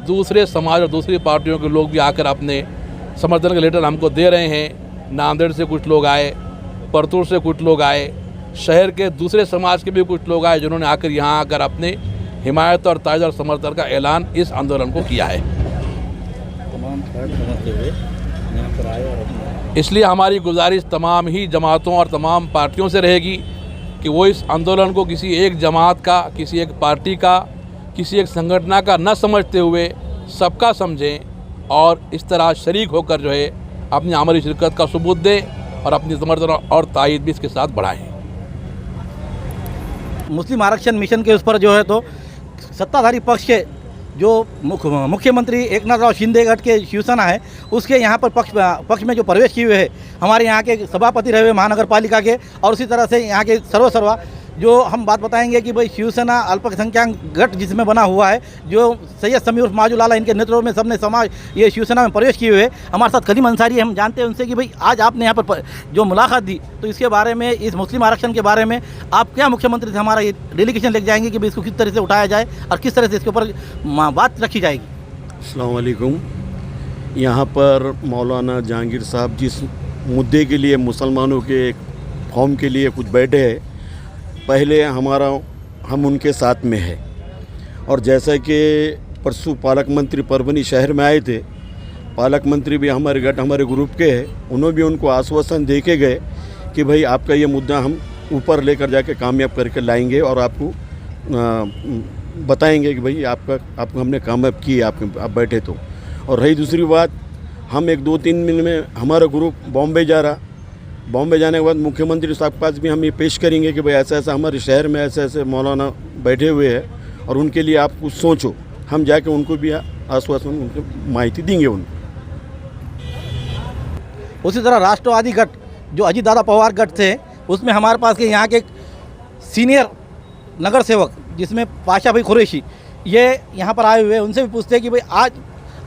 दूसरे समाज और दूसरी पार्टियों के लोग भी आकर अपने समर्थन के लेटर हमको दे रहे हैं। नांदेड़ से कुछ लोग आए, परतूर से कुछ लोग आए, शहर के दूसरे समाज के भी कुछ लोग आए, जिन्होंने आकर यहाँ आकर अपने हिमायत और ताज़ और समर्थन का ऐलान इस आंदोलन को किया है। इसलिए हमारी गुजारिश तमाम ही जमातों और तमाम पार्टियों से रहेगी कि वो इस आंदोलन को किसी एक जमात का, किसी एक पार्टी का, किसी एक संगठन का न समझते हुए सबका समझें और इस तरह शरीक होकर जो है अपनी अमली शिरकत का सबूत दें और अपनी समर्थन और तायद भी इसके साथ बढ़ाएं। मुस्लिम आरक्षण मिशन के उस पर जो है तो सत्ताधारी पक्ष के जो मुख्यमंत्री एकनाथराव शिंदे गट के शिवसेना है उसके यहाँ पर पक्ष में जो प्रवेश किए हुए है, हमारे यहाँ के सभापति रहे हुए महानगर पालिका के, और उसी तरह से यहाँ के सर्वा जो हम बात बताएंगे कि भाई शिवसेना अल्पसंख्यक गट जिसमें बना हुआ है, जो सैयद समीर उर्फ माजू लाला इनके नेतृत्व में सबने समाज ये शिवसेना में प्रवेश किए हुए। हमारे साथ करीम अंसारी, हम जानते हैं उनसे कि भाई आज आपने यहाँ पर जो मुलाकात दी, तो इसके बारे में, इस मुस्लिम आरक्षण के बारे में आप क्या मुख्यमंत्री से हमारा ये डेलीगेशन लेके जाएंगे कि भाई इसको किस तरह से उठाया जाए और किस तरह से इसके ऊपर बात रखी जाएगी? अस्सलाम वालेकुम। यहाँ पर मौलाना जहांगीर साहब जिस मुद्दे के लिए मुसलमानों के कौम के लिए कुछ बैठे हैं, पहले हम उनके साथ में है। और जैसा कि परसों पालक मंत्री परभनी शहर में आए थे, पालक मंत्री भी हमारे ग्रुप के हैं, उन्होंने भी उनको आश्वासन दे के गए कि भाई आपका ये मुद्दा हम ऊपर लेकर जाके कामयाब करके लाएंगे और आपको बताएंगे कि भाई आपको हमने कामयाब किए, आप बैठे तो। और रही दूसरी बात, हम 1-2-3 दिन में हमारा ग्रुप बॉम्बे जा रहा, बॉम्बे जाने के बाद मुख्यमंत्री साहब के पास भी हम ये पेश करेंगे कि भाई ऐसा ऐसा हमारे शहर में ऐसे मौलाना बैठे हुए हैं और उनके लिए आप कुछ सोचो। हम जाके उनको भी आश्वासन, उनको माहिती देंगे उनको। उसी तरह राष्ट्रवादी गट जो अजीत दादा पवार गट थे, उसमें हमारे पास के यहाँ के सीनियर नगर सेवक जिसमें पाशा भाई कुरैशी, ये यहाँ पर आए हुए हैं। उनसे भी पूछते हैं कि भाई आज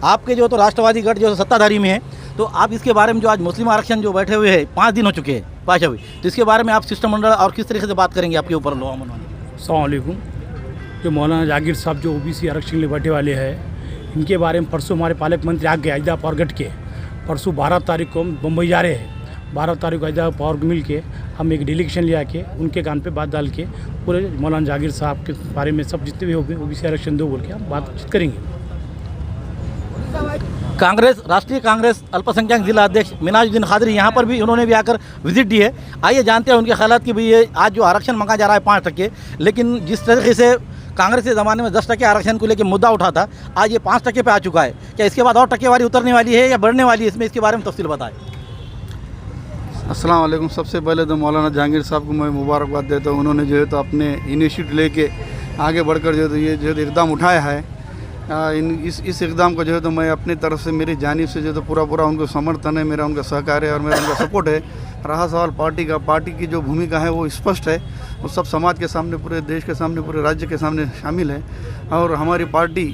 आपके जो तो राष्ट्रवादी गट जो सत्ताधारी में है, तो आप इसके बारे में जो आज मुस्लिम आरक्षण जो बैठे हुए हैं 5 दिन हो चुके हैं पाशा भाई, तो इसके बारे में आप शिष्टमंडल और किस तरीके से बात करेंगे आपके ऊपर? अस्सलाम वालेकुम। जो मौलाना जहांगीर साहब जो ओबीसी आरक्षण लिए बैठे वाले हैं, इनके बारे में परसों हमारे पालक मंत्री आ गए अजीत पवार गट के, परसों 12 तारीख को हम मुंबई जा रहे हैं। 12 तारीख को अजीत पवार को मिल के हम एक डेलीगेशन ले आके उनके कान पे बात डाल के पूरे मौलाना जहांगीर साहब के बारे में सब जितने भी ओबीसी आरक्षण दो बोल के हम बातचीत करेंगे। राष्ट्रीय कांग्रेस अल्पसंख्यक जिला अध्यक्ष मिनाजुद्दीन खादरी यहाँ पर भी उन्होंने भी आकर विजिट दी है। आइए जानते हैं उनके ख्यालात कि भाई ये आज जो आरक्षण मांगा जा रहा है 5%, लेकिन जिस तरीके से कांग्रेस के ज़माने में 10% आरक्षण को लेकर मुद्दा उठा था, आज ये 5% पे आ चुका है। क्या इसके बाद और टक्केवारी उतरने वाली है या बढ़ने वाली है? इसमें इसके बारे में तफसील बताएं। अस्सलाम वालेकुम। सबसे पहले तो मौलाना जहांगीर साहब को मैं मुबारकबाद देता हूँ। उन्होंने जो है तो अपने इनिशिएटिव लेके आगे बढ़कर जो है तो ये जो है इक़दाम उठाया है। इस इक़दाम को जो है तो मैं अपनी तरफ से, मेरी जानिब से जो तो पूरा उनको समर्थन है, मेरा उनका सहकार है और मेरा उनका सपोर्ट है। रहा सवाल पार्टी का, पार्टी की जो भूमिका है वो स्पष्ट है, वो सब समाज के सामने, पूरे देश के सामने, पूरे राज्य के सामने शामिल है। और हमारी पार्टी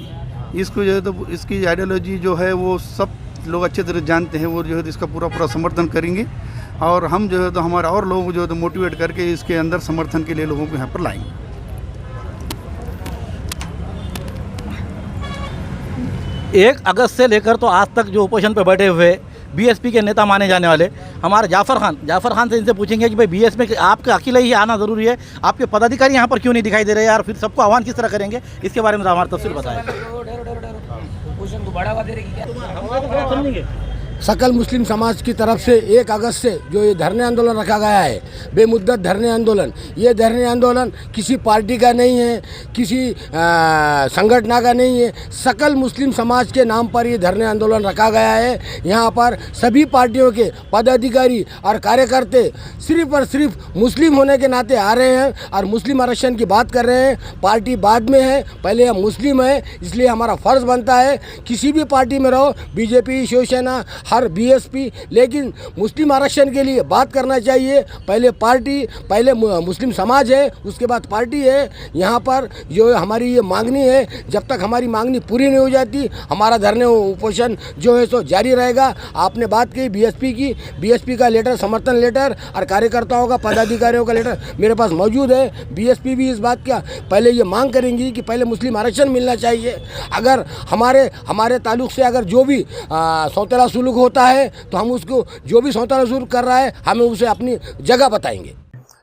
इसको जो है तो इसकी आइडियोलॉजी जो है वो सब लोग अच्छे तरह जानते हैं, वो जो है तो इसका पूरा समर्थन करेंगे। और हम जो है तो हमारे और लोगों को जो है तो मोटिवेट करके इसके अंदर समर्थन के लिए लोगों को यहाँ पर लाएंगे। 1 अगस्त से लेकर तो आज तक जो ओपोजिशन पे बैठे हुए बीएसपी के नेता माने जाने वाले हमारे जाफ़र खान से इनसे पूछेंगे कि भाई बीएसपी में आपका अकेले ही आना ज़रूरी है, आपके पदाधिकारी यहाँ पर क्यों नहीं दिखाई दे रहे यार, फिर सबको आह्वान किस तरह करेंगे? इसके बारे में हमारा तफसील बताएं। सकल मुस्लिम समाज की तरफ से 1 अगस्त से जो ये धरने आंदोलन रखा गया है, बेमुद्दत धरने आंदोलन, ये धरने आंदोलन किसी पार्टी का नहीं है, किसी संगठन का नहीं है, सकल मुस्लिम समाज के नाम पर ये धरने आंदोलन रखा गया है। यहाँ पर सभी पार्टियों के पदाधिकारी और कार्यकर्ता सिर्फ और सिर्फ मुस्लिम होने के नाते आ रहे हैं और मुस्लिम आरक्षण की बात कर रहे हैं। पार्टी बाद में है, पहले हम मुस्लिम हैं, इसलिए हमारा फ़र्ज़ बनता है किसी भी पार्टी में रहो, बीजेपी, शिवसेना, हर बीएसपी, लेकिन मुस्लिम आरक्षण के लिए बात करना चाहिए। पहले पार्टी, पहले मुस्लिम समाज है, उसके बाद पार्टी है। यहाँ पर जो हमारी ये मांगनी है, जब तक हमारी मांगनी पूरी नहीं हो जाती, हमारा धरने उपोषण जो है सो जारी रहेगा। आपने बात की बीएसपी की, बीएसपी का लेटर, समर्थन लेटर और कार्यकर्ताओं का, पदाधिकारियों का लेटर मेरे पास मौजूद है। बीएसपी भी इस बात का पहले ये मांग करेंगी कि पहले मुस्लिम आरक्षण मिलना चाहिए। अगर हमारे ताल्लुक से अगर जो भी सौतेला सुलूक होता है तो हम उसको, जो भी सौतेला सुलूक कर रहा है, हमें उसे अपनी जगह बताएंगे।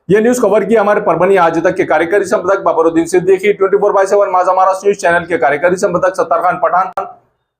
ये न्यूज कवर की हमारे परभनी आज तक के कार्यकारी संपादक बाबरुद्दीन सिद्दीकी, 24/7 माझा महाराष्ट्र न्यूज चैनल के कार्यकारी संपादक सत्तार खान पठान,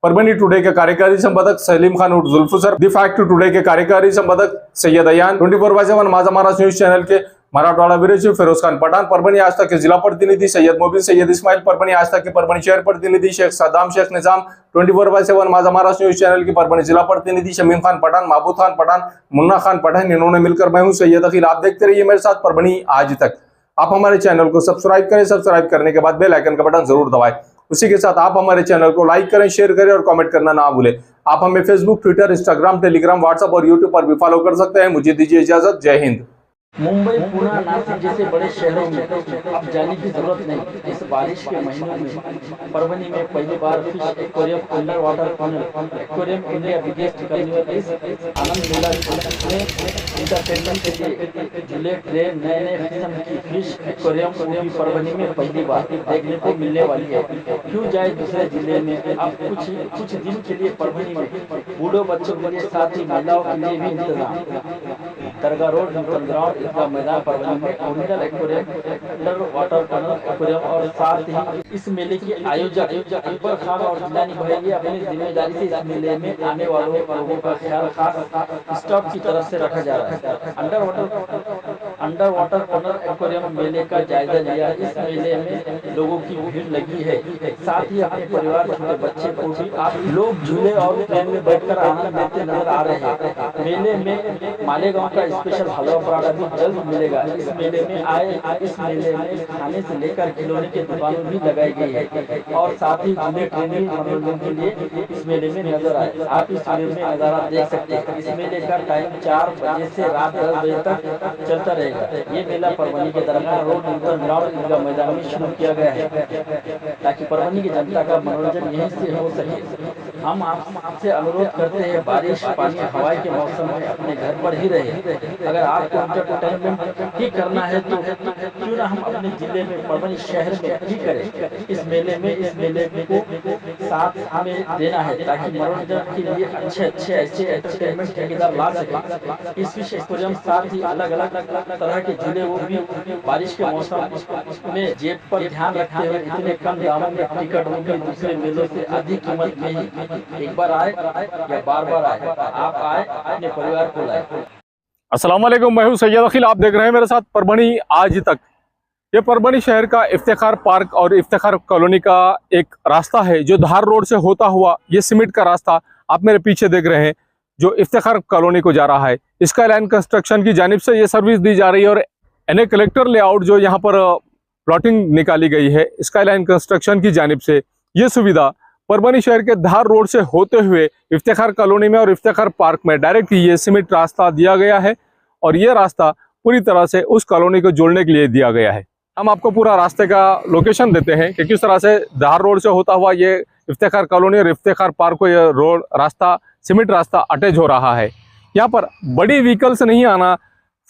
परभनी टुडे के कार्यकारी संपादक सलीम खान उर्फ जुल्फुसर, दी फैक्ट टुडे के कार्यकारी संपादक सैयद अयान, 24/7 माझा महाराष्ट्र न्यूज चैनल के मराठवाड़ा ब्यूरो चीफ फिरोज खान पठान, परभनी आज तक के जिला प्रतिनिधि सैयद मोबिन सैयद इस्माइल, परभनी आज तक के परभनी शहर प्रतिनिधि शेख सद्दाम शेख निजाम, 24/7 माझा महाराष्ट्र न्यूज चैनल की परभनी जिला प्रतिनिधि शमीम खान पठान, महबूब खान पठान, मुन्ना खान पठान, इन्होंने मिलकर मैं हूं सैयद अखिल। आप देखते रहिए मेरे साथ परभनी आज तक। आप हमारे चैनल को सब्सक्राइब करें, सब्सक्राइब करने के बाद बेल आइकन का बटन जरूर दबाएं उसी के साथ आप हमारे चैनल को लाइक करें, शेयर करें और कमेंट करना ना भूलें। आप हमें Facebook, Twitter, Instagram, Telegram, WhatsApp और यूट्यूब पर भी फॉलो कर सकते हैं। मुझे दीजिए इजाजत। जय हिंद। मुंबई, पुणे, नासिक जैसे बड़े शहरों में अब जाने की जरूरत नहीं। इस बारिश के महीनों में परभनी में पहली बार fish aquarium, under water tunnel aquarium India biggest carnival इस आनंद मेला में इंटरटेनमेंट के लिए झूले, ट्रेन, नए नए किस्म की फिश एक्वेरियम को भी परभनी में पहली बार देखने को मिलने वाली है। क्यों जाए दूसरे जिले में? अब कुछ दिन के लिए परभनी में बूढ़ों बच्चों के लिए, साथ ही महिलाओं के लिए भी इंतजाम। दरगाह रोड, नूतन ग्राउंड, ईदगाह मैदान परभनी में original aquarium, under water tunnel aquarium और साथ ही इस मेले के आयोजक अकबर खान और जिलानी भाई ये अपनी जिम्मेदारी से इस मेले में आने वालों लोगों का ख्याल खास स्टाफ की तरफ से रखा जा रहा है। अंडर वाटर टनल एक्वेरियम मेले का जायजा लिया। इस मेले में लोगों की भीड़ लगी है। साथ ही अपने परिवार, छोटे बच्चे को भी आप लोग झूले और ट्रेन में बैठकर आनंद लेते नजर आ रहे हैं। मेले में मालेगांव का स्पेशल हलवा पराठा भी जल्द मिलेगा। इस मेले में खाने से लेकर खिलौने की दुकानें भी लगाई गई है और साथ ही झूले, ट्रेनिंग, मनोरंजन के लिए इस मेले में नजर आए। आप इस मेले में नजारा देख सकते हैं। इस मेले का टाइम 4 बजे से रात 10 बजे तक चलता रहेगा। ये मेला परभनी के दरगाह रोड, नूतन ग्राउंड, ईदगाह मैदान में शुरू किया गया है ताकि परभनी की जनता का मनोरंजन यहीं से हो सके। हम आपसे अनुरोध करते हैं, बारिश, पानी, हवाई के मौसम में अपने घर पर ही रहे। अगर आपको एंटरटेनमेंट ही करना है तो क्यों ना हम अपने जिले में, परभनी शहर में ही करें। इस मेले को साथ हमें देना है ताकि मनोरंजन के लिए अच्छे एंटरटेनमेंट ठेकेदार ला सके। इस फिश एक्वेरियम साथ ही अलग अलग तरह के झूले, वो भी बारिश के मौसम में जेब पर ध्यान रखते हुए इतने कम दामों में टिकट, वो भी दूसरे मेलों से अधिक कीमत में ही। एक बार आए या बार आए, आप आए अपने परिवार को लाए। अस्सलाम वालेकुम, मैं हूं सैयद अखिल। आप देख रहे हैं मेरे साथ परभनी आज तक। ये परभनी शहर का इफ्तिखार पार्क और इफ्तिखार कॉलोनी का एक रास्ता है जो धार रोड से होता हुआ, ये सीमेंट का रास्ता आप मेरे पीछे देख रहे हैं जो इफ्तिखार कॉलोनी को जा रहा है। स्काई लाइन कंस्ट्रक्शन की जानिब से ये सर्विस दी जा रही है और एनए कलेक्टर लेआउट जो यहाँ पर प्लॉटिंग निकाली गई है स्काई लाइन कंस्ट्रक्शन की जानिब से, ये सुविधा परभनी शहर के धार रोड से होते हुए इफ्तिखार कॉलोनी में और इफ्तिखार पार्क में डायरेक्ट ये सीमेंट रास्ता दिया गया है और ये रास्ता पूरी तरह से उस कॉलोनी को जोड़ने के लिए दिया गया है। हम आपको पूरा रास्ते का लोकेशन देते हैं कि किस तरह से धार रोड से होता हुआ ये इफ्तिखार कॉलोनी और इफ्तिखार पार्क को ये रोड रास्ता, सीमेंट रास्ता अटैच हो रहा है। यहाँ पर बड़ी व्हीकल्स नहीं आना,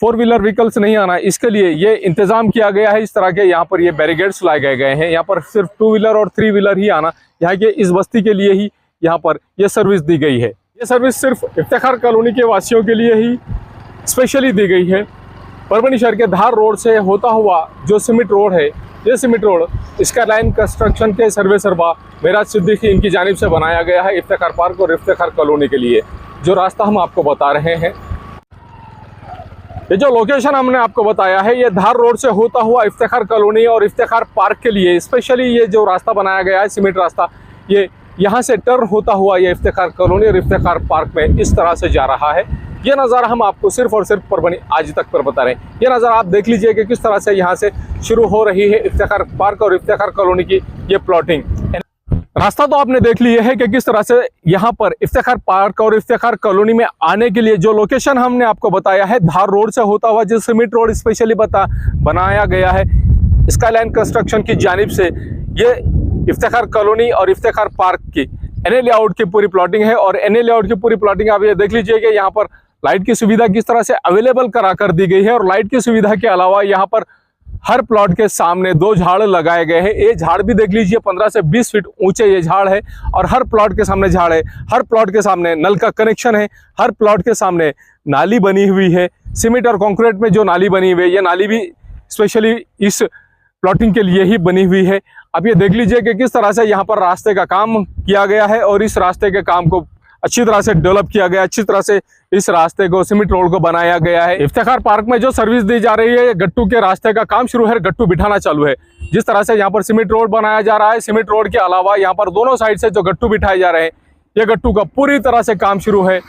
4 व्हीलर व्हीकल्स नहीं आना, इसके लिए ये इंतजाम किया गया है। इस तरह के यहाँ पर ये बैरिकेड्स लगाए गए हैं। यहाँ पर सिर्फ 2 व्हीलर और 3 व्हीलर ही आना, यहाँ के इस बस्ती के लिए ही यहाँ पर ये सर्विस दी गई है। ये सर्विस सिर्फ इफ्तिखार कॉलोनी के वासियों के लिए ही स्पेशली दी गई है। परभनी शहर के धार रोड से होता हुआ जो सीमेंट रोड है, ये cement road sky line construction के सर्वे सर्वा मेराज सिद्दीकी इनकी जानिब से बनाया गया है इफ्तिखार पार्क और इफ्तिखार कॉलोनी के लिए। जो रास्ता हम आपको बता रहे हैं, ये जो लोकेशन हमने आपको बताया है, ये धार रोड से होता हुआ इफ्तिखार कॉलोनी और इफ्तिखार पार्क के लिए स्पेशली ये जो रास्ता बनाया गया है सीमेंट रास्ता, ये यहाँ से टर्न होता हुआ ये इफ्तिखार कॉलोनी और इफ्तिखार पार्क में इस तरह से जा रहा है। ये नज़ारा हम आपको सिर्फ और सिर्फ परभनी आज तक पर बता रहे हैं। ये नज़ारा आप देख लीजिए कि किस तरह से यहाँ से शुरू हो रही है इफ्तिखार पार्क और इफ्तिखार कॉलोनी की ये प्लॉटिंग। रास्ता तो आपने देख लिया है कि किस तरह से यहाँ पर इफ्तिखार पार्क और इफ्तिखार कॉलोनी में आने के लिए जो लोकेशन हमने आपको बताया है, धार रोड से होता हुआ जो सीमेंट रोड स्पेशली बनाया गया है स्काई लाइन कंस्ट्रक्शन की जानिब से, ये इफ्तिखार कॉलोनी और इफ्तिखार पार्क की एनए लेआउट की पूरी प्लॉटिंग है। और एनए लेआउट की पूरी प्लॉटिंग आप ये देख लीजिए कि यहाँ पर लाइट की सुविधा किस तरह से अवेलेबल करा कर दी गई है। और लाइट की सुविधा के अलावा यहाँ पर हर प्लॉट के सामने 2 झाड़ लगाए गए हैं। ये झाड़ भी देख लीजिए 15 से 20 फीट ऊंचे ये झाड़ है और हर प्लॉट के सामने झाड़ है। हर प्लॉट के सामने नल का कनेक्शन है। हर प्लॉट के सामने नाली बनी हुई है। सीमेंट और कंक्रीट में जो नाली बनी हुई है, ये नाली भी स्पेशली इस प्लॉटिंग के लिए ही बनी हुई है। अब ये देख लीजिए कि किस तरह से यहाँ पर रास्ते का काम किया गया है और इस रास्ते के काम को अच्छी तरह से डेवलप किया गया, अच्छी तरह से इस रास्ते को सीमेंट रोड को बनाया गया है। इफ्तिखार पार्क में जो सर्विस दी जा रही है, गट्टू के रास्ते का काम शुरू है, गट्टू बिठाना चालू है। जिस तरह से यहाँ पर सीमेंट रोड बनाया जा रहा है, सीमेंट रोड के अलावा यहाँ पर दोनों साइड से जो गट्टू बिठाए जा रहे हैं, ये गट्टू का पूरी तरह से काम शुरू है।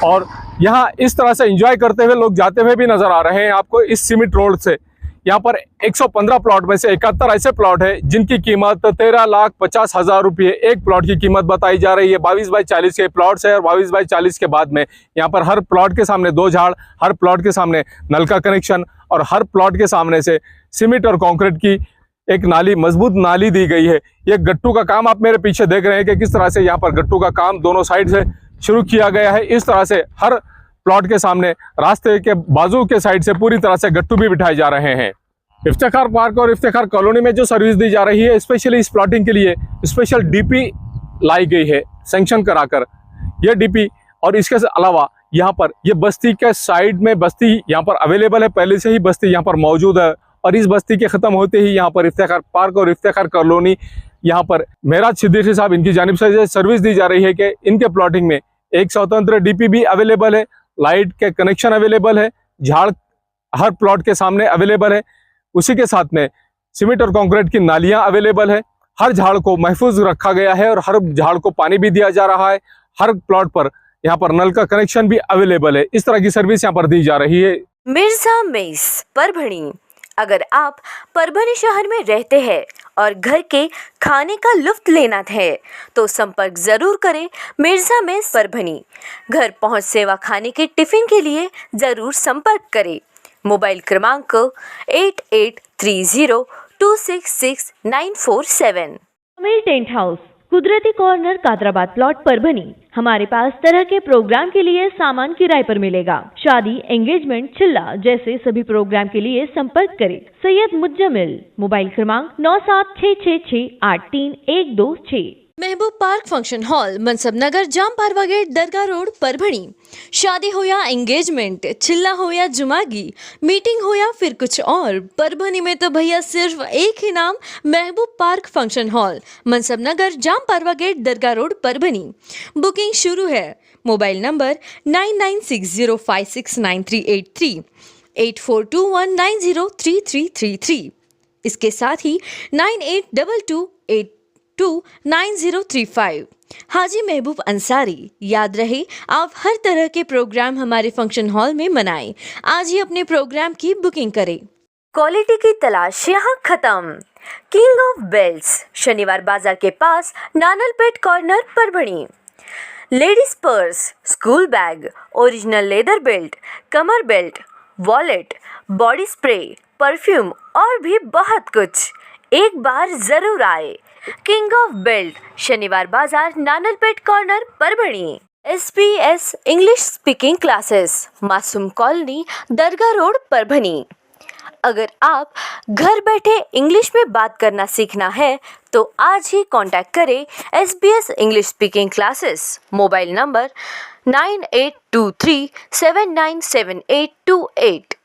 और यहाँ इस तरह से एंजॉय करते हुए लोग जाते हुए भी नजर आ रहे हैं आपको इस सीमेंट रोड से। यहाँ पर 115 प्लॉट में से 71 ऐसे प्लॉट है जिनकी कीमत 13,50,000 रुपये एक प्लॉट की कीमत बताई जा रही है। 22 बाई 40 के प्लॉट्स है और 22 बाई 40 के बाद में यहाँ पर हर प्लॉट के सामने 2 झाड़, हर प्लॉट के सामने नल का कनेक्शन और हर प्लॉट के सामने से सीमेंट और कंक्रीट की एक नाली, मजबूत नाली दी गई है। ये गट्टू का काम आप मेरे पीछे देख रहे हैं कि किस तरह से यहाँ पर गट्टू का काम दोनों साइड से शुरू किया गया है। इस तरह से हर प्लॉट के सामने रास्ते के बाजू के साइड से पूरी तरह से गट्टू भी बिठाए जा रहे हैं। इफ्तिखार पार्क और इफ्तिखार कॉलोनी में जो सर्विस दी जा रही है, स्पेशली इस प्लॉटिंग के लिए स्पेशल डीपी लाई गई है सैंक्शन कराकर। यह डीपी और इसके अलावा यहाँ पर ये बस्ती के साइड में बस्ती यहाँ पर अवेलेबल है, पहले से ही बस्ती यहाँ पर मौजूद है और इस बस्ती के ख़त्म होते ही यहाँ पर इफ्तिखार पार्क और इफ्तिखार कॉलोनी यहाँ पर मेराज सिद्दीकी साहब इनकी जानिब से सर्विस दी जा रही है कि इनके प्लॉटिंग में एक स्वतंत्र डीपी भी अवेलेबल है, लाइट के कनेक्शन अवेलेबल है, झाड़ हर प्लॉट के सामने अवेलेबल है। उसी के साथ में सीमेंट और कंक्रीट की नालियां अवेलेबल है। हर झाड़ को महफूज रखा गया है और हर झाड़ को पानी भी दिया जा रहा है। हर प्लॉट पर यहाँ पर नल का कनेक्शन भी अवेलेबल है। इस तरह की सर्विस यहाँ पर दी जा रही है। मिर्जा मेस परभणी। अगर आप परभणी शहर में रहते हैं और घर के खाने का लुत्फ लेना है तो संपर्क जरूर करें मिर्जा मेस परभणी। घर पहुंच सेवा खाने के टिफिन के लिए जरूर संपर्क करें। मोबाइल क्रमांक 8830266947। अमीर टेंट हाउस, कुदरती कॉर्नर, कादराबाद प्लॉट, परभणी। हमारे पास तरह के प्रोग्राम के लिए सामान किराए पर मिलेगा। शादी, एंगेजमेंट, चिल्ला जैसे सभी प्रोग्राम के लिए संपर्क करें सैयद मुज्जमिल। मोबाइल क्रमांक 9766683126। महबूब पार्क फंक्शन हॉल, मनसब नगर, जाम पारवा गेट, दरगाह रोड, परभणी। शादी हो या एंगेजमेंट, चिल्ला हो या जुमागी, मीटिंग हो या फिर कुछ और, परभणी में तो भैया सिर्फ एक ही नाम, महबूब पार्क फंक्शन हॉल, मनसब नगर, जाम पारवा गेट, दरगाह रोड, परभणी। बुकिंग शुरू है। Mobile number 9960569383, 8421903333। इसके साथ ही 9822829035। हाजी महबूब अंसारी। याद रहे, आप हर तरह के प्रोग्राम हमारे फंक्शन हॉल में मनाएं। आज ही अपने प्रोग्राम की बुकिंग करें। क्वालिटी की तलाश यहाँ खत्म। King of belts, Shaniwar Bazar के पास, Nanalpet corner, Parbhani. Ladies purse, school bag, original leather belt, कमर belt, wallet, body spray, perfume और भी बहुत कुछ। एक बार जरूर आए। King of belt, Shaniwar Bazar, Nanalpet corner, Parbhani. SPS English speaking classes, Masoom colony, Dargah road, Parbhani. अगर आप घर बैठे इंग्लिश में बात करना सीखना है तो आज ही कांटेक्ट करें SBS English speaking classes. Mobile number 9823797828।